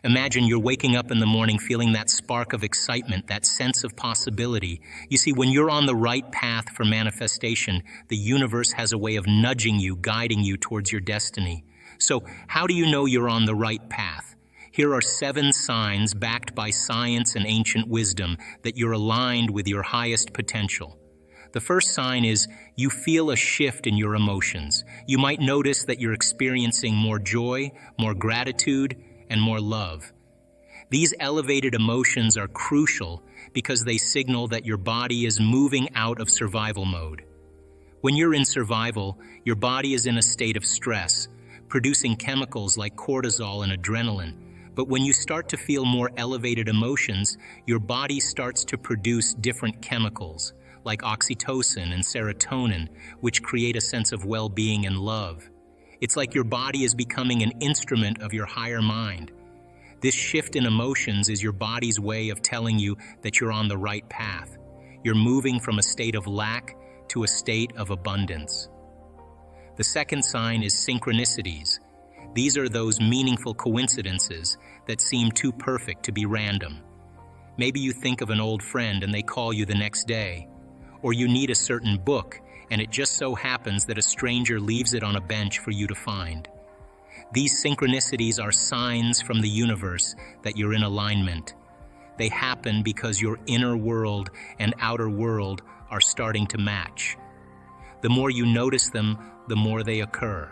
Imagine you're waking up in the morning feeling that spark of excitement, that sense of possibility. You see, when you're on the right path for manifestation, the universe has a way of nudging you, guiding you towards your destiny. So, how do you know you're on the right path? Here are 7 signs backed by science and ancient wisdom that you're aligned with your highest potential. The first sign is you feel a shift in your emotions. You might notice that you're experiencing more joy, more gratitude, and more love. These elevated emotions are crucial because they signal that your body is moving out of survival mode. When you're in survival, your body is in a state of stress, producing chemicals like cortisol and adrenaline. But when you start to feel more elevated emotions, your body starts to produce different chemicals, like oxytocin and serotonin, which create a sense of well-being and love. It's like your body is becoming an instrument of your higher mind. This shift in emotions is your body's way of telling you that you're on the right path. You're moving from a state of lack to a state of abundance. The second sign is synchronicities. These are those meaningful coincidences that seem too perfect to be random. Maybe you think of an old friend and they call you the next day. Or you need a certain book, and it just so happens that a stranger leaves it on a bench for you to find. These synchronicities are signs from the universe that you're in alignment. They happen because your inner world and outer world are starting to match. The more you notice them, the more they occur.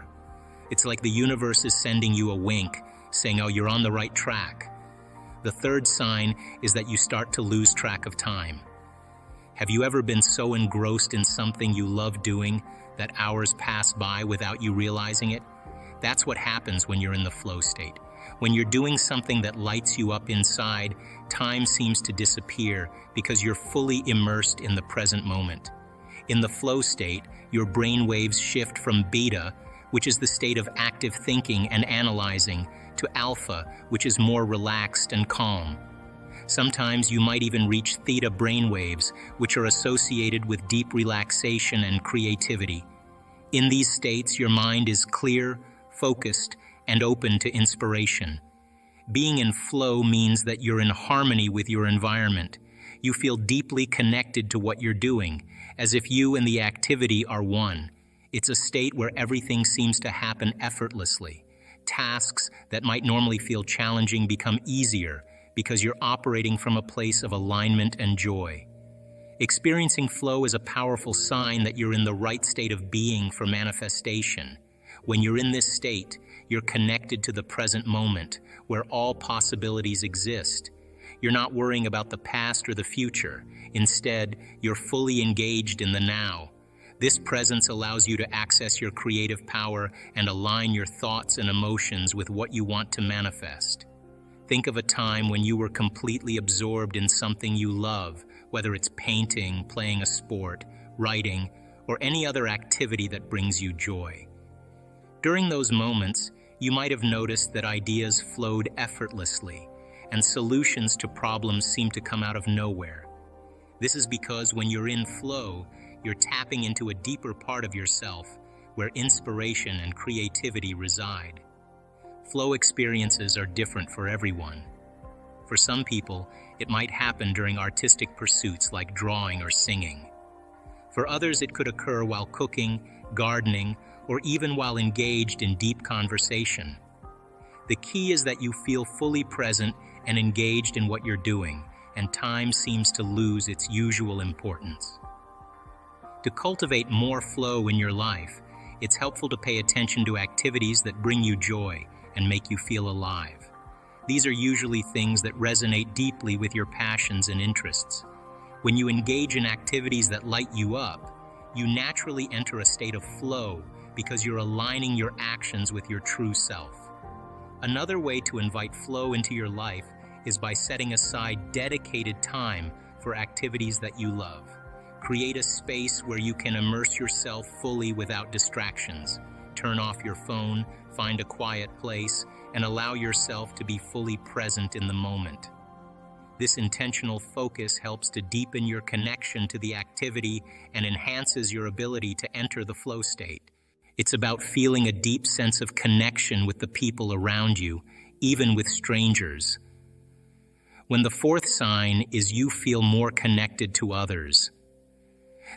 It's like the universe is sending you a wink, saying, oh, you're on the right track. The third sign is that you start to lose track of time. Have you ever been so engrossed in something you love doing that hours pass by without you realizing it? That's what happens when you're in the flow state. When you're doing something that lights you up inside, time seems to disappear because you're fully immersed in the present moment. In the flow state, your brain waves shift from beta, which is the state of active thinking and analyzing, to alpha, which is more relaxed and calm. Sometimes you might even reach theta brainwaves, which are associated with deep relaxation and creativity. In these states, your mind is clear, focused, and open to inspiration. Being in flow means that you're in harmony with your environment. You feel deeply connected to what you're doing, as if you and the activity are one. It's a state where everything seems to happen effortlessly. Tasks that might normally feel challenging become easier, because you're operating from a place of alignment and joy. Experiencing flow is a powerful sign that you're in the right state of being for manifestation. When you're in this state, you're connected to the present moment, where all possibilities exist. You're not worrying about the past or the future. Instead, you're fully engaged in the now. This presence allows you to access your creative power and align your thoughts and emotions with what you want to manifest. Think of a time when you were completely absorbed in something you love, whether it's painting, playing a sport, writing, or any other activity that brings you joy. During those moments, you might have noticed that ideas flowed effortlessly, and solutions to problems seem to come out of nowhere. This is because when you're in flow, you're tapping into a deeper part of yourself, where inspiration and creativity reside. Flow experiences are different for everyone. For some people, it might happen during artistic pursuits like drawing or singing. For others, it could occur while cooking, gardening, or even while engaged in deep conversation. The key is that you feel fully present and engaged in what you're doing, and time seems to lose its usual importance. To cultivate more flow in your life, it's helpful to pay attention to activities that bring you joy and make you feel alive. These are usually things that resonate deeply with your passions and interests. When you engage in activities that light you up, you naturally enter a state of flow because you're aligning your actions with your true self. Another way to invite flow into your life is by setting aside dedicated time for activities that you love. Create a space where you can immerse yourself fully without distractions. Turn off your phone, find a quiet place, and allow yourself to be fully present in the moment. This intentional focus helps to deepen your connection to the activity and enhances your ability to enter the flow state. It's about feeling a deep sense of connection with the people around you, even with strangers. When the fourth sign is you feel more connected to others.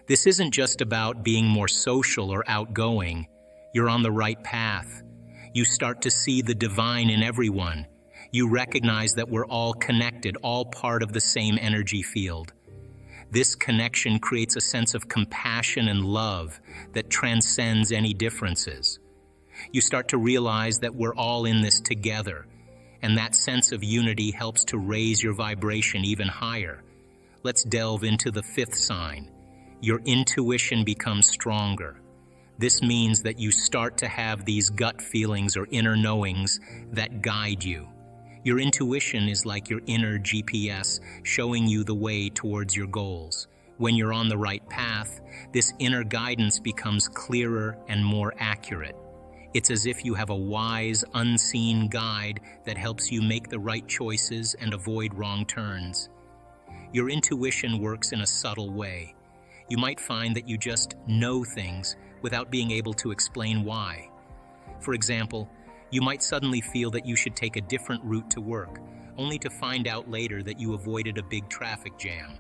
This isn't just about being more social or outgoing. You're on the right path. You start to see the divine in everyone. You recognize that we're all connected, all part of the same energy field. This connection creates a sense of compassion and love that transcends any differences. You start to realize that we're all in this together, and that sense of unity helps to raise your vibration even higher. Let's delve into the fifth sign. Your intuition becomes stronger. This means that you start to have these gut feelings or inner knowings that guide you. Your intuition is like your inner GPS, showing you the way towards your goals. When you're on the right path, this inner guidance becomes clearer and more accurate. It's as if you have a wise, unseen guide that helps you make the right choices and avoid wrong turns. Your intuition works in a subtle way. You might find that you just know things without being able to explain why. For example, you might suddenly feel that you should take a different route to work, only to find out later that you avoided a big traffic jam.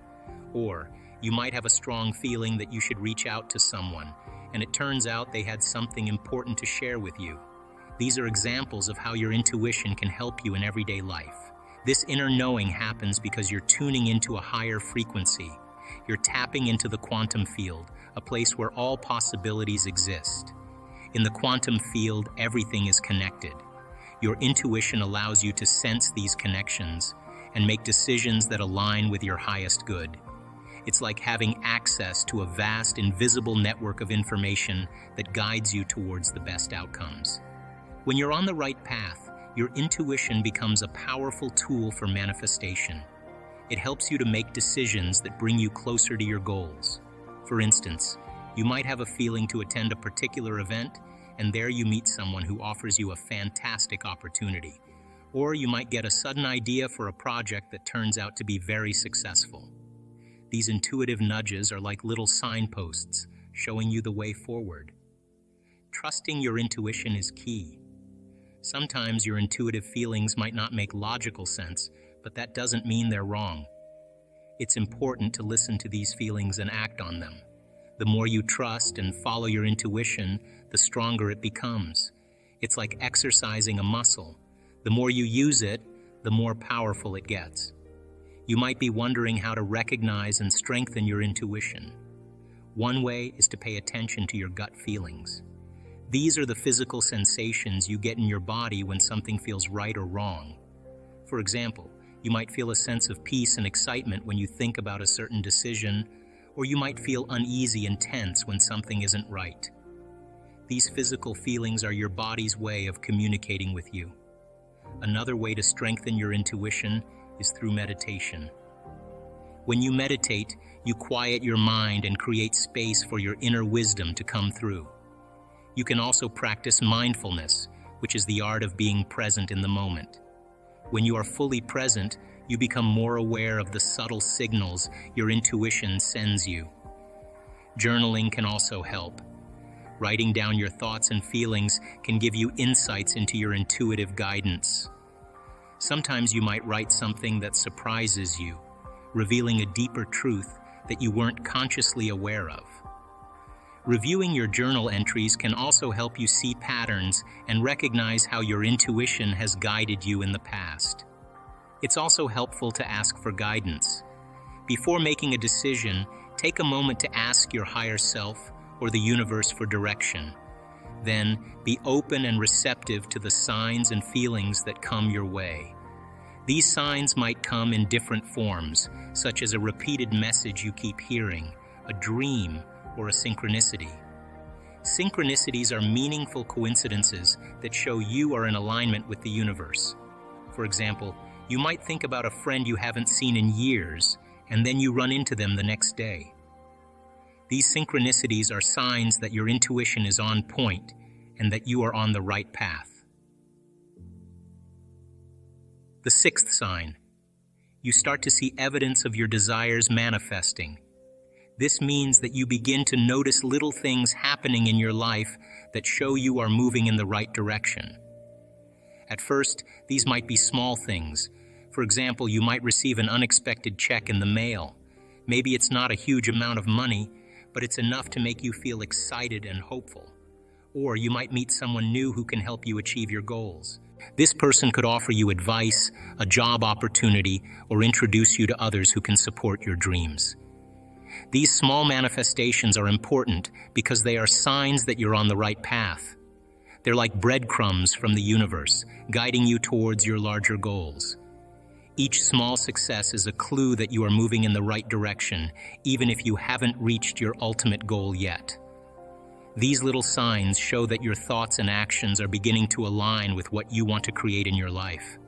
Or you might have a strong feeling that you should reach out to someone, and it turns out they had something important to share with you. These are examples of how your intuition can help you in everyday life. This inner knowing happens because you're tuning into a higher frequency. You're tapping into the quantum field, a place where all possibilities exist. In the quantum field, everything is connected. Your intuition allows you to sense these connections and make decisions that align with your highest good. It's like having access to a vast, invisible network of information that guides you towards the best outcomes. When you're on the right path, your intuition becomes a powerful tool for manifestation. It helps you to make decisions that bring you closer to your goals. For instance, you might have a feeling to attend a particular event, and there you meet someone who offers you a fantastic opportunity. Or you might get a sudden idea for a project that turns out to be very successful. These intuitive nudges are like little signposts, showing you the way forward. Trusting your intuition is key. Sometimes your intuitive feelings might not make logical sense, but that doesn't mean they're wrong. It's important to listen to these feelings and act on them. The more you trust and follow your intuition, the stronger it becomes. It's like exercising a muscle. The more you use it, the more powerful it gets. You might be wondering how to recognize and strengthen your intuition. One way is to pay attention to your gut feelings. These are the physical sensations you get in your body when something feels right or wrong. For example, you might feel a sense of peace and excitement when you think about a certain decision, or you might feel uneasy and tense when something isn't right. These physical feelings are your body's way of communicating with you. Another way to strengthen your intuition is through meditation. When you meditate, you quiet your mind and create space for your inner wisdom to come through. You can also practice mindfulness, which is the art of being present in the moment. When you are fully present, you become more aware of the subtle signals your intuition sends you. Journaling can also help. Writing down your thoughts and feelings can give you insights into your intuitive guidance. Sometimes you might write something that surprises you, revealing a deeper truth that you weren't consciously aware of. Reviewing your journal entries can also help you see patterns and recognize how your intuition has guided you in the past. It's also helpful to ask for guidance. Before making a decision, take a moment to ask your higher self or the universe for direction. Then, be open and receptive to the signs and feelings that come your way. These signs might come in different forms, such as a repeated message you keep hearing, a dream, or a synchronicity. Synchronicities are meaningful coincidences that show you are in alignment with the universe. For example, you might think about a friend you haven't seen in years, and then you run into them the next day. These synchronicities are signs that your intuition is on point and that you are on the right path. The sixth sign. You start to see evidence of your desires manifesting. This means that you begin to notice little things happening in your life that show you are moving in the right direction. At first, these might be small things. For example, you might receive an unexpected check in the mail. Maybe it's not a huge amount of money, but it's enough to make you feel excited and hopeful. Or you might meet someone new who can help you achieve your goals. This person could offer you advice, a job opportunity, or introduce you to others who can support your dreams. These small manifestations are important because they are signs that you're on the right path. They're like breadcrumbs from the universe, guiding you towards your larger goals. Each small success is a clue that you are moving in the right direction, even if you haven't reached your ultimate goal yet. These little signs show that your thoughts and actions are beginning to align with what you want to create in your life.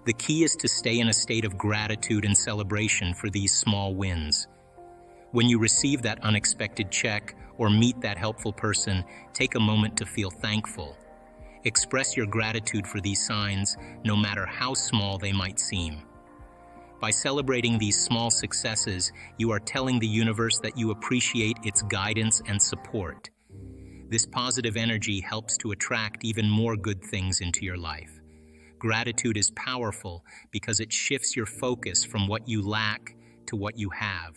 The key is to stay in a state of gratitude and celebration for these small wins. When you receive that unexpected check or meet that helpful person, take a moment to feel thankful. Express your gratitude for these signs, no matter how small they might seem. By celebrating these small successes, you are telling the universe that you appreciate its guidance and support. This positive energy helps to attract even more good things into your life. Gratitude is powerful because it shifts your focus from what you lack to what you have.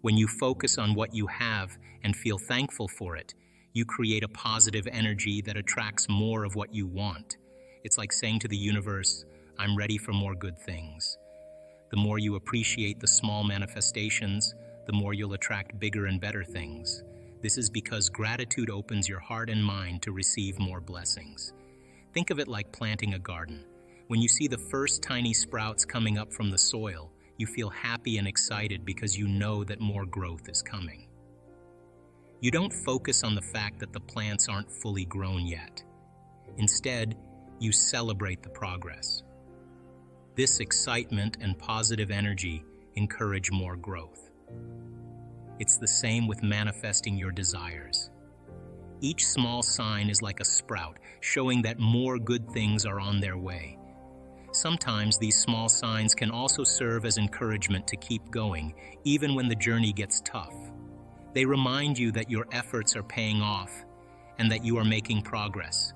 When you focus on what you have and feel thankful for it, you create a positive energy that attracts more of what you want. It's like saying to the universe, "I'm ready for more good things." The more you appreciate the small manifestations, the more you'll attract bigger and better things. This is because gratitude opens your heart and mind to receive more blessings. Think of it like planting a garden. When you see the first tiny sprouts coming up from the soil, you feel happy and excited because you know that more growth is coming. You don't focus on the fact that the plants aren't fully grown yet. Instead, you celebrate the progress. This excitement and positive energy encourage more growth. It's the same with manifesting your desires. Each small sign is like a sprout, showing that more good things are on their way. Sometimes these small signs can also serve as encouragement to keep going, even when the journey gets tough. They remind you that your efforts are paying off and that you are making progress.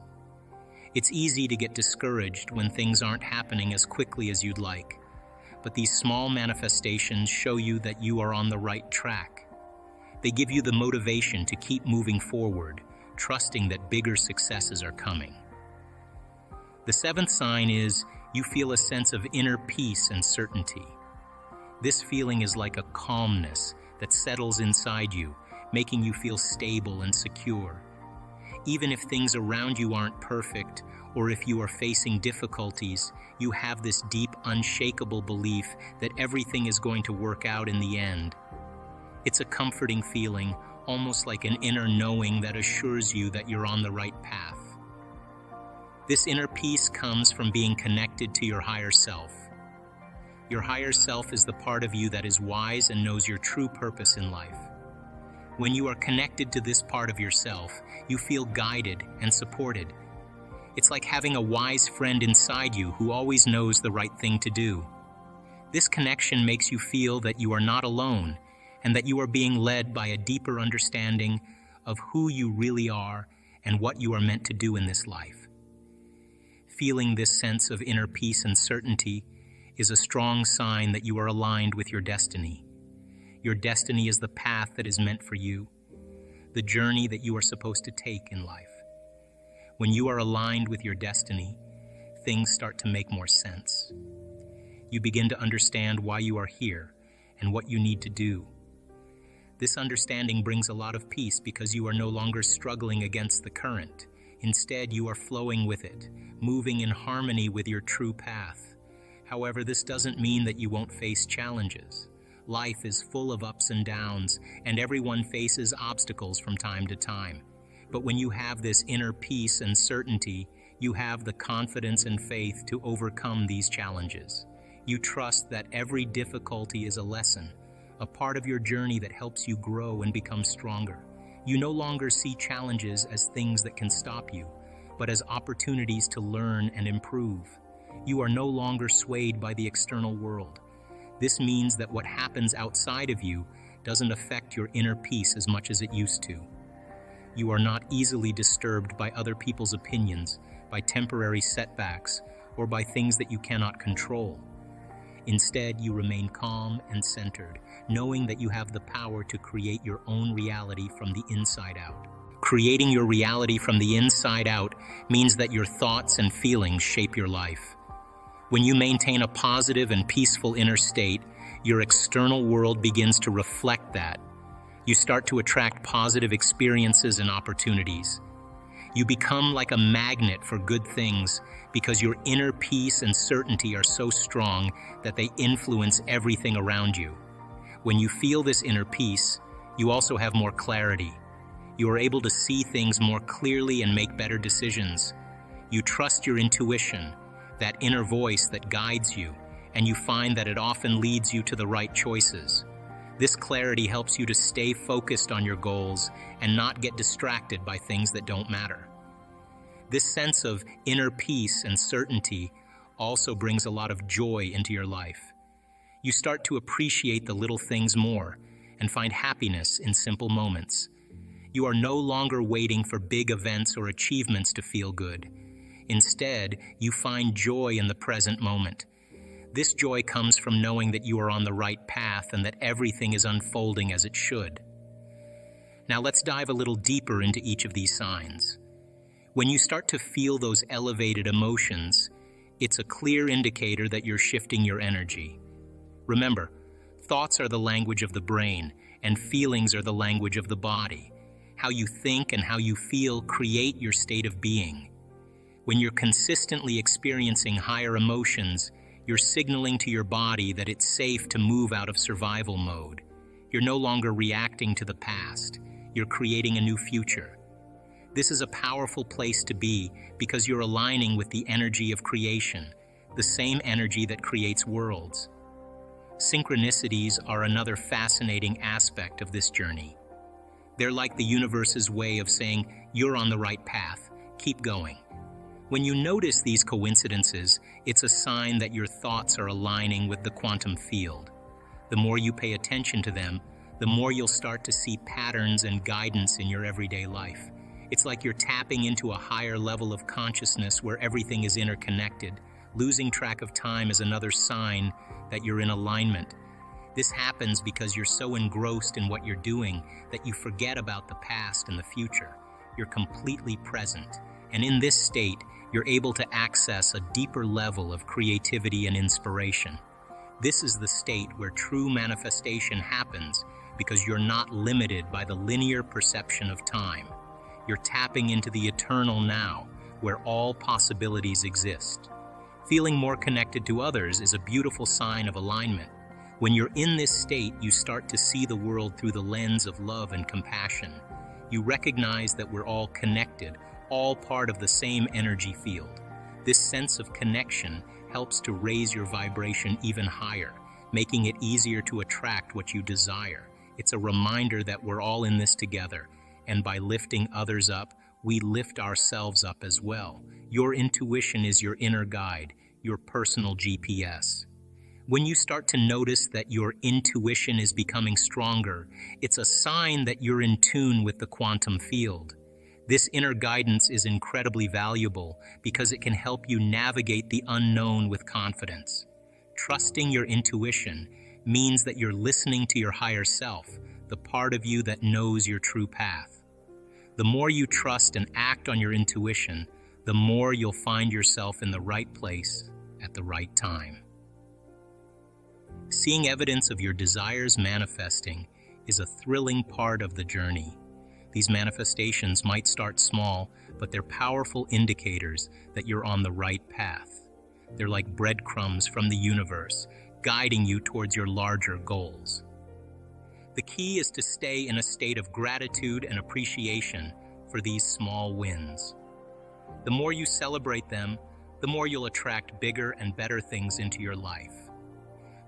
It's easy to get discouraged when things aren't happening as quickly as you'd like, but these small manifestations show you that you are on the right track. They give you the motivation to keep moving forward, trusting that bigger successes are coming. The seventh sign is you feel a sense of inner peace and certainty. This feeling is like a calmness that settles inside you, making you feel stable and secure. Even if things around you aren't perfect, or if you are facing difficulties, you have this deep, unshakable belief that everything is going to work out in the end. It's a comforting feeling, almost like an inner knowing that assures you that you're on the right path. This inner peace comes from being connected to your higher self. Your higher self is the part of you that is wise and knows your true purpose in life. When you are connected to this part of yourself, you feel guided and supported. It's like having a wise friend inside you who always knows the right thing to do. This connection makes you feel that you are not alone and that you are being led by a deeper understanding of who you really are and what you are meant to do in this life. Feeling this sense of inner peace and certainty is a strong sign that you are aligned with your destiny. Your destiny is the path that is meant for you, the journey that you are supposed to take in life. When you are aligned with your destiny, things start to make more sense. You begin to understand why you are here and what you need to do. This understanding brings a lot of peace because you are no longer struggling against the current. Instead, you are flowing with it, moving in harmony with your true path. However, this doesn't mean that you won't face challenges. Life is full of ups and downs, and everyone faces obstacles from time to time. But when you have this inner peace and certainty, you have the confidence and faith to overcome these challenges. You trust that every difficulty is a lesson, a part of your journey that helps you grow and become stronger. You no longer see challenges as things that can stop you, but as opportunities to learn and improve. You are no longer swayed by the external world. This means that what happens outside of you doesn't affect your inner peace as much as it used to. You are not easily disturbed by other people's opinions by temporary setbacks, or by things that you cannot control. Instead, you remain calm and centered, knowing that you have the power to create your own reality from the inside out. Creating your reality from the inside out means that your thoughts and feelings shape your life. When you maintain a positive and peaceful inner state, your external world begins to reflect that. You start to attract positive experiences and opportunities. You become like a magnet for good things because your inner peace and certainty are so strong that they influence everything around you. When you feel this inner peace, you also have more clarity. You are able to see things more clearly and make better decisions. You trust your intuition, that inner voice that guides you, and you find that it often leads you to the right choices. This clarity helps you to stay focused on your goals and not get distracted by things that don't matter. This sense of inner peace and certainty also brings a lot of joy into your life. You start to appreciate the little things more and find happiness in simple moments. You are no longer waiting for big events or achievements to feel good. Instead, you find joy in the present moment. This joy comes from knowing that you are on the right path and that everything is unfolding as it should. Now let's dive a little deeper into each of these signs. When you start to feel those elevated emotions, it's a clear indicator that you're shifting your energy. Remember, thoughts are the language of the brain, and feelings are the language of the body. How you think and how you feel create your state of being. When you're consistently experiencing higher emotions, you're signaling to your body that it's safe to move out of survival mode. You're no longer reacting to the past. You're creating a new future. This is a powerful place to be because you're aligning with the energy of creation, the same energy that creates worlds. Synchronicities are another fascinating aspect of this journey. They're like the universe's way of saying, you're on the right path, keep going. When you notice these coincidences, it's a sign that your thoughts are aligning with the quantum field. The more you pay attention to them, the more you'll start to see patterns and guidance in your everyday life. It's like you're tapping into a higher level of consciousness where everything is interconnected. Losing track of time is another sign that you're in alignment. This happens because you're so engrossed in what you're doing that you forget about the past and the future. You're completely present. And in this state, you're able to access a deeper level of creativity and inspiration. This is the state where true manifestation happens because you're not limited by the linear perception of time. You're tapping into the eternal now, where all possibilities exist. Feeling more connected to others is a beautiful sign of alignment. When you're in this state, you start to see the world through the lens of love and compassion. You recognize that we're all connected, all part of the same energy field. This sense of connection helps to raise your vibration even higher, making it easier to attract what you desire. It's a reminder that we're all in this together, and by lifting others up, we lift ourselves up as well. Your intuition is your inner guide, your personal GPS. When you start to notice that your intuition is becoming stronger, it's a sign that you're in tune with the quantum field. This inner guidance is incredibly valuable because it can help you navigate the unknown with confidence. Trusting your intuition means that you're listening to your higher self, the part of you that knows your true path. The more you trust and act on your intuition, the more you'll find yourself in the right place at the right time. Seeing evidence of your desires manifesting is a thrilling part of the journey. These manifestations might start small, but they're powerful indicators that you're on the right path. They're like breadcrumbs from the universe, guiding you towards your larger goals. The key is to stay in a state of gratitude and appreciation for these small wins. The more you celebrate them, the more you'll attract bigger and better things into your life.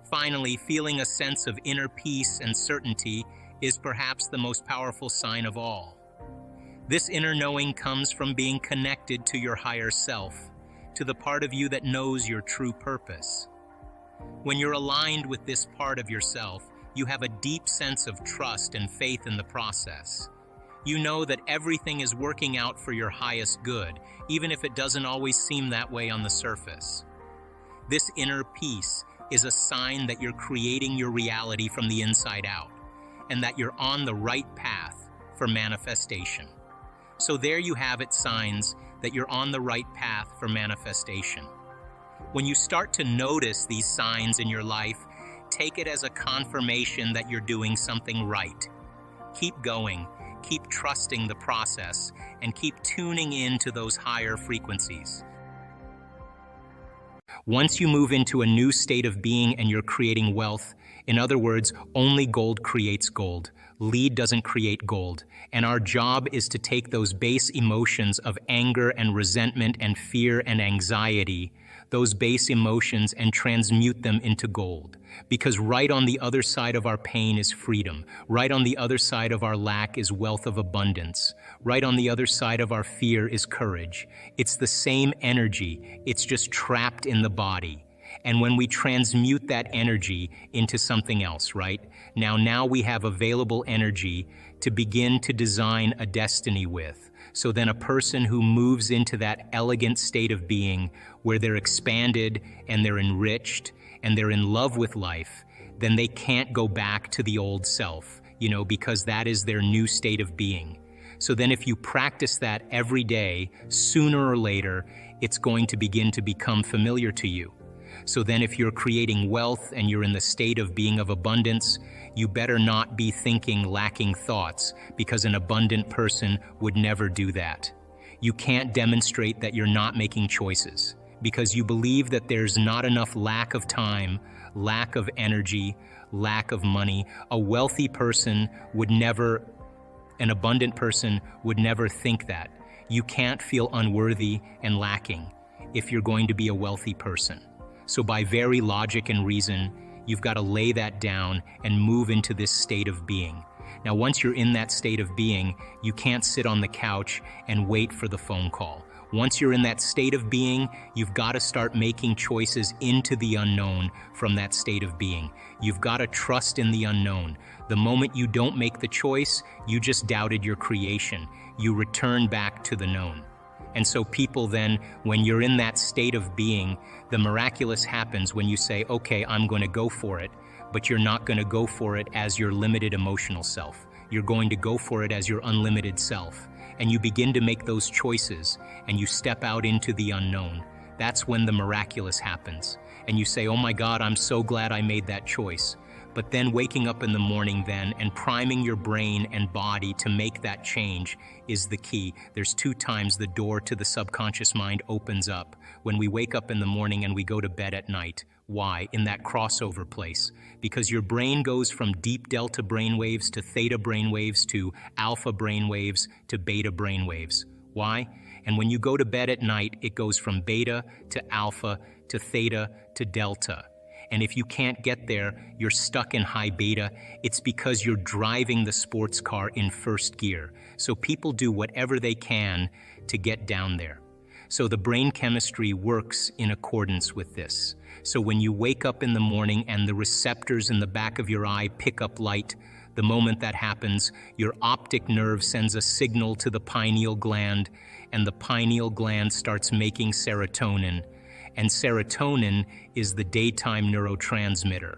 Finally, feeling a sense of inner peace and certainty is perhaps the most powerful sign of all. This inner knowing comes from being connected to your higher self, to the part of you that knows your true purpose. When you're aligned with this part of yourself, you have a deep sense of trust and faith in the process. You know that everything is working out for your highest good, even if it doesn't always seem that way on the surface. This inner peace is a sign that you're creating your reality from the inside out, and that you're on the right path for manifestation. So there you have it, signs that you're on the right path for manifestation. When you start to notice these signs in your life, take it as a confirmation that you're doing something right. Keep going, keep trusting the process, and keep tuning in to those higher frequencies. Once you move into a new state of being and you're creating wealth, in other words, only gold creates gold. Lead doesn't create gold. And our job is to take those base emotions of anger and resentment and fear and anxiety, those base emotions, and transmute them into gold. Because right on the other side of our pain is freedom. Right on the other side of our lack is wealth of abundance. Right on the other side of our fear is courage. It's the same energy, it's just trapped in the body. And when we transmute that energy into something else, right? Now we have available energy to begin to design a destiny with. So then a person who moves into that elegant state of being where they're expanded and they're enriched and they're in love with life, then they can't go back to the old self, because that is their new state of being. So then if you practice that every day, sooner or later, it's going to begin to become familiar to you. So then if you're creating wealth and you're in the state of being of abundance, you better not be thinking lacking thoughts, because an abundant person would never do that. You can't demonstrate that you're not making choices, because you believe that there's not enough lack of time, lack of energy, lack of money. A wealthy person would never, an abundant person would never think that. You can't feel unworthy and lacking if you're going to be a wealthy person. So by very logic and reason, you've got to lay that down and move into this state of being. Now, once you're in that state of being, you can't sit on the couch and wait for the phone call. Once you're in that state of being, you've got to start making choices into the unknown from that state of being. You've got to trust in the unknown. The moment you don't make the choice, you just doubted your creation. You return back to the known. And so people then, when you're in that state of being, the miraculous happens when you say, okay, I'm going to go for it, but you're not going to go for it as your limited emotional self. You're going to go for it as your unlimited self. And you begin to make those choices, and you step out into the unknown. That's when the miraculous happens. And you say, oh my God, I'm so glad I made that choice. But then waking up in the morning then and priming your brain and body to make that change is the key. There's 2 times the door to the subconscious mind opens up when we wake up in the morning and we go to bed at night. Why? In that crossover place. Because your brain goes from deep delta brainwaves to theta brainwaves to alpha brainwaves to beta brainwaves. Why? And when you go to bed at night, it goes from beta to alpha to theta to delta. And if you can't get there, you're stuck in high beta. It's because you're driving the sports car in first gear. So people do whatever they can to get down there. So the brain chemistry works in accordance with this. So when you wake up in the morning and the receptors in the back of your eye pick up light, the moment that happens, your optic nerve sends a signal to the pineal gland, and the pineal gland starts making serotonin. And serotonin is the daytime neurotransmitter.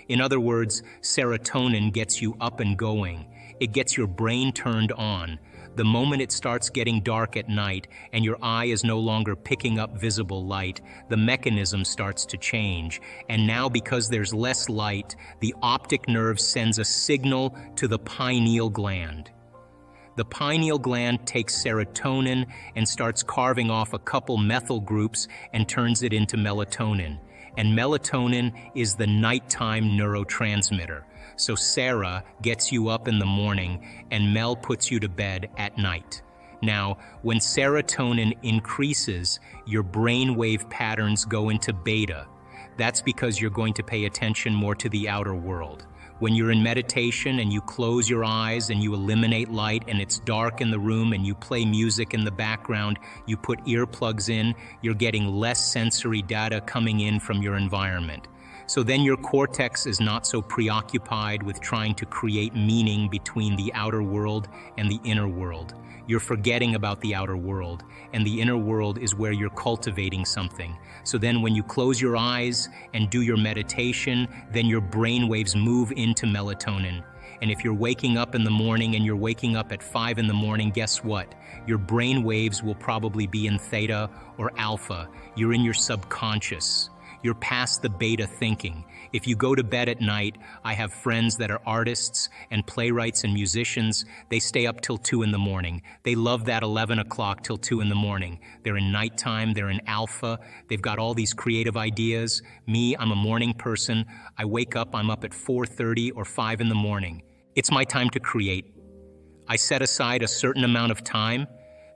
In other words, serotonin gets you up and going. It gets your brain turned on. The moment it starts getting dark at night and your eye is no longer picking up visible light, the mechanism starts to change. And now, because there's less light, the optic nerve sends a signal to the pineal gland. The pineal gland takes serotonin and starts carving off a couple methyl groups and turns it into melatonin. And melatonin is the nighttime neurotransmitter. So Sarah gets you up in the morning and Mel puts you to bed at night. Now, when serotonin increases, your brainwave patterns go into beta. That's because you're going to pay attention more to the outer world. When you're in meditation and you close your eyes and you eliminate light and it's dark in the room and you play music in the background, you put earplugs in, you're getting less sensory data coming in from your environment. So then your cortex is not so preoccupied with trying to create meaning between the outer world and the inner world. You're forgetting about the outer world, and the inner world is where you're cultivating something. So then when you close your eyes and do your meditation, then your brain waves move into melatonin. And if you're waking up in the morning and you're waking up at 5 in the morning, guess what? Your brain waves will probably be in theta or alpha. You're in your subconscious. You're past the beta thinking. If you go to bed at night, I have friends that are artists and playwrights and musicians. They stay up till 2 in the morning. They love that 11 o'clock till 2 in the morning. They're in nighttime, they're in alpha. They've got all these creative ideas. Me, I'm a morning person. I wake up, I'm up at 4:30 or 5 in the morning. It's my time to create. I set aside a certain amount of time.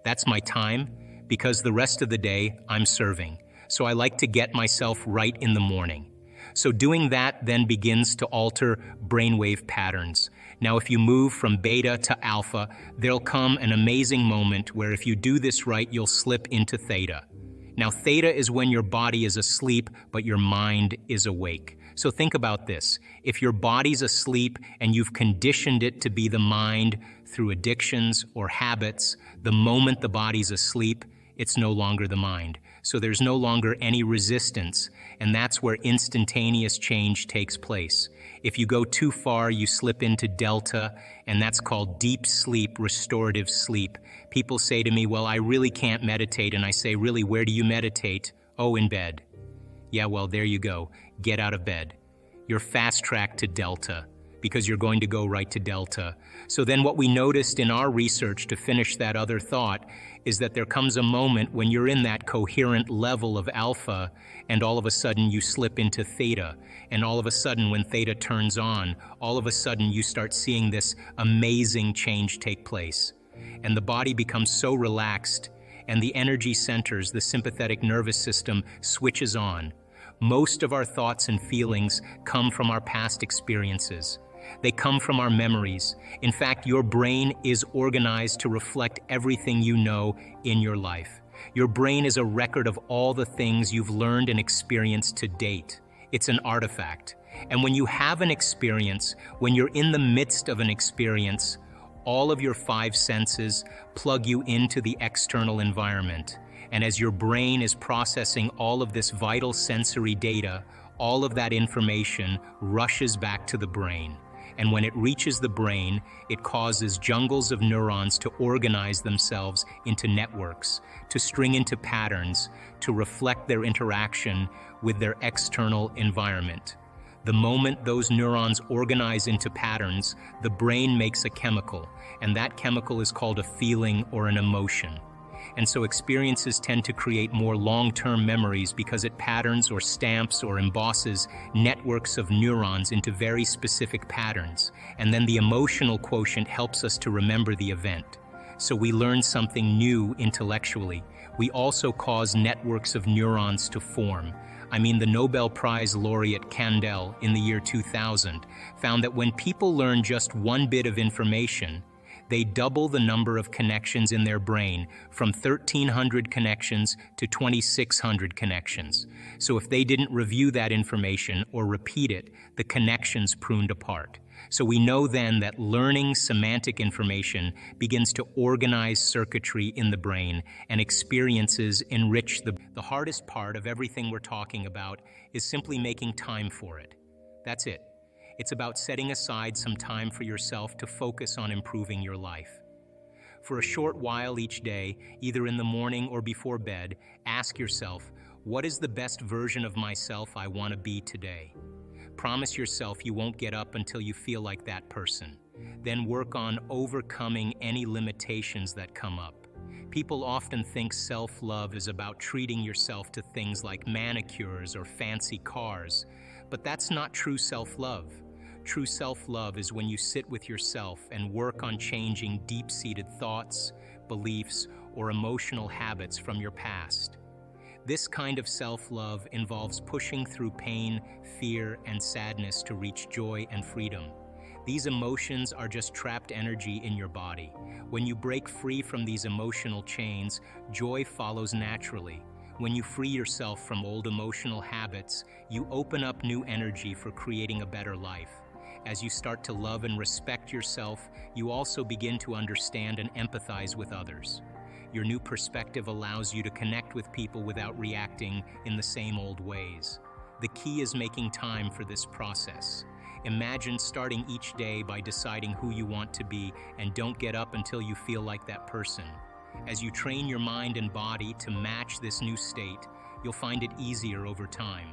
That's my time, because the rest of the day, I'm serving. So I like to get myself right in the morning. So doing that then begins to alter brainwave patterns. Now, if you move from beta to alpha, there'll come an amazing moment where if you do this right, you'll slip into theta. Now, theta is when your body is asleep, but your mind is awake. So think about this. If your body's asleep and you've conditioned it to be the mind through addictions or habits, the moment the body's asleep, it's no longer the mind. So there's no longer any resistance, and that's where instantaneous change takes place. If you go too far, you slip into delta, and that's called deep sleep, restorative sleep. People say to me, well, I really can't meditate, and I say, really, where do you meditate? Oh, in bed. Yeah, well, there you go. Get out of bed. You're fast-tracked to delta, because you're going to go right to delta. So then what we noticed in our research, to finish that other thought, is that there comes a moment when you're in that coherent level of alpha, and all of a sudden you slip into theta. And all of a sudden, when theta turns on, all of a sudden you start seeing this amazing change take place. And the body becomes so relaxed, and the energy centers, the sympathetic nervous system, switches on. Most of our thoughts and feelings come from our past experiences. They come from our memories. In fact, your brain is organized to reflect everything you know in your life. Your brain is a record of all the things you've learned and experienced to date. It's an artifact. And when you have an experience, when you're in the midst of an experience, all of your 5 senses plug you into the external environment. And as your brain is processing all of this vital sensory data, all of that information rushes back to the brain. And when it reaches the brain, it causes jungles of neurons to organize themselves into networks, to string into patterns, to reflect their interaction with their external environment. The moment those neurons organize into patterns, the brain makes a chemical, and that chemical is called a feeling or an emotion. And so experiences tend to create more long-term memories because it patterns or stamps or embosses networks of neurons into very specific patterns. And then the emotional quotient helps us to remember the event. So we learn something new intellectually. We also cause networks of neurons to form. I mean, the Nobel Prize laureate Kandel in the year 2000 found that when people learn just one bit of information, they double the number of connections in their brain from 1,300 connections to 2,600 connections. So if they didn't review that information or repeat it, the connections pruned apart. So we know then that learning semantic information begins to organize circuitry in the brain, and experiences enrich the hardest part of everything we're talking about is simply making time for it. That's it. It's about setting aside some time for yourself to focus on improving your life. For a short while each day, either in the morning or before bed, ask yourself, what is the best version of myself I want to be today? Promise yourself you won't get up until you feel like that person. Then work on overcoming any limitations that come up. People often think self-love is about treating yourself to things like manicures or fancy cars, but that's not true self-love. True self-love is when you sit with yourself and work on changing deep-seated thoughts, beliefs, or emotional habits from your past. This kind of self-love involves pushing through pain, fear, and sadness to reach joy and freedom. These emotions are just trapped energy in your body. When you break free from these emotional chains, joy follows naturally. When you free yourself from old emotional habits, you open up new energy for creating a better life. As you start to love and respect yourself, you also begin to understand and empathize with others. Your new perspective allows you to connect with people without reacting in the same old ways. The key is making time for this process. Imagine starting each day by deciding who you want to be, and don't get up until you feel like that person. As you train your mind and body to match this new state, you'll find it easier over time.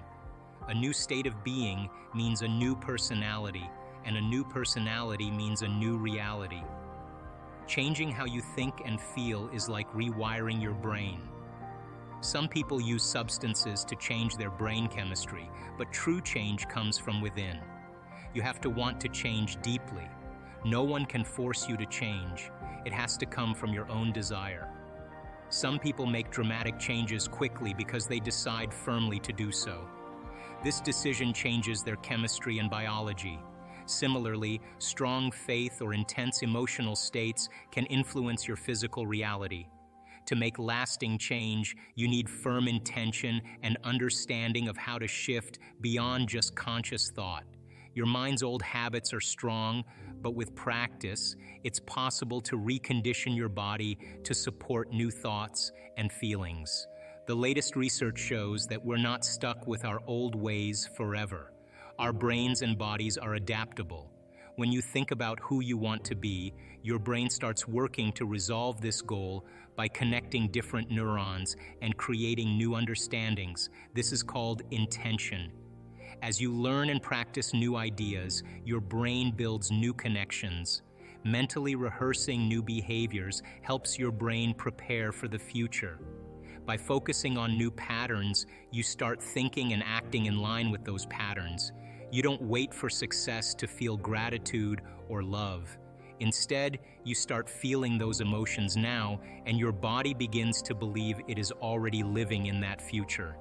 A new state of being means a new personality, and a new personality means a new reality. Changing how you think and feel is like rewiring your brain. Some people use substances to change their brain chemistry, but true change comes from within. You have to want to change deeply. No one can force you to change. It has to come from your own desire. Some people make dramatic changes quickly because they decide firmly to do so. This decision changes their chemistry and biology. Similarly, strong faith or intense emotional states can influence your physical reality. To make lasting change, you need firm intention and understanding of how to shift beyond just conscious thought. Your mind's old habits are strong, but with practice, it's possible to recondition your body to support new thoughts and feelings. The latest research shows that we're not stuck with our old ways forever. Our brains and bodies are adaptable. When you think about who you want to be, your brain starts working to resolve this goal by connecting different neurons and creating new understandings. This is called intention. As you learn and practice new ideas, your brain builds new connections. Mentally rehearsing new behaviors helps your brain prepare for the future. By focusing on new patterns, you start thinking and acting in line with those patterns. You don't wait for success to feel gratitude or love. Instead, you start feeling those emotions now, and your body begins to believe it is already living in that future.